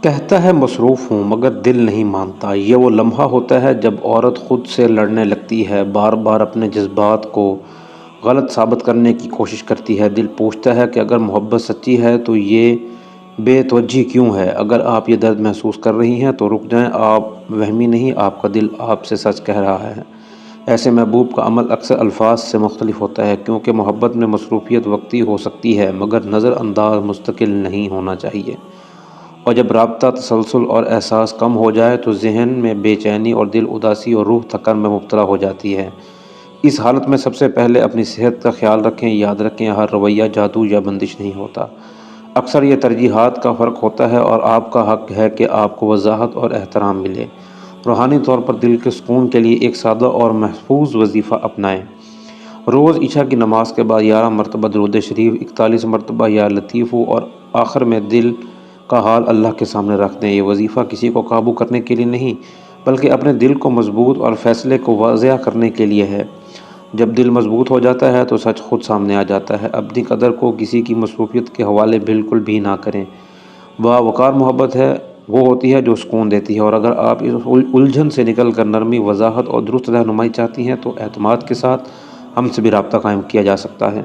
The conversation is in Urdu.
کہتا ہے مصروف ہوں مگر دل نہیں مانتا۔ یہ وہ لمحہ ہوتا ہے جب عورت خود سے لڑنے لگتی ہے، بار بار اپنے جذبات کو غلط ثابت کرنے کی کوشش کرتی ہے۔ دل پوچھتا ہے کہ اگر محبت سچی ہے تو یہ بے توجہی کیوں ہے؟ اگر آپ یہ درد محسوس کر رہی ہیں تو رک جائیں، آپ وہمی نہیں، آپ کا دل آپ سے سچ کہہ رہا ہے۔ ایسے محبوب کا عمل اکثر الفاظ سے مختلف ہوتا ہے، کیونکہ محبت میں مصروفیت وقتی ہو سکتی ہے مگر نظر انداز مستقل نہیں ہونا چاہیے۔ اور جب رابطہ، تسلسل اور احساس کم ہو جائے تو ذہن میں بے چینی اور دل اداسی اور روح تھکن میں مبتلا ہو جاتی ہے۔ اس حالت میں سب سے پہلے اپنی صحت کا خیال رکھیں۔ یاد رکھیں، ہر رویہ جادو یا بندش نہیں ہوتا، اکثر یہ ترجیحات کا فرق ہوتا ہے، اور آپ کا حق ہے کہ آپ کو وضاحت اور احترام ملے۔ روحانی طور پر دل کے سکون کے لیے ایک سادہ اور محفوظ وظیفہ اپنائیں۔ روز عشاء کی نماز کے بعد 11 مرتبہ درود شریف، 41 مرتبہ یا لطیف اور آخر میں دل کا حال اللہ کے سامنے رکھ دیں۔ یہ وظیفہ کسی کو قابو کرنے کے لیے نہیں بلکہ اپنے دل کو مضبوط اور فیصلے کو واضح کرنے کے لیے ہے۔ جب دل مضبوط ہو جاتا ہے تو سچ خود سامنے آ جاتا ہے۔ اپنی قدر کو کسی کی مصروفیت کے حوالے بالکل بھی نہ کریں۔ باوقار محبت ہے وہ ہوتی ہے جو سکون دیتی ہے، اور اگر آپ اس الجھن سے نکل کر نرمی، وضاحت اور درست رہنمائی چاہتی ہیں تو اعتماد کے ساتھ ہم سے بھی رابطہ قائم کیا جا سکتا ہے۔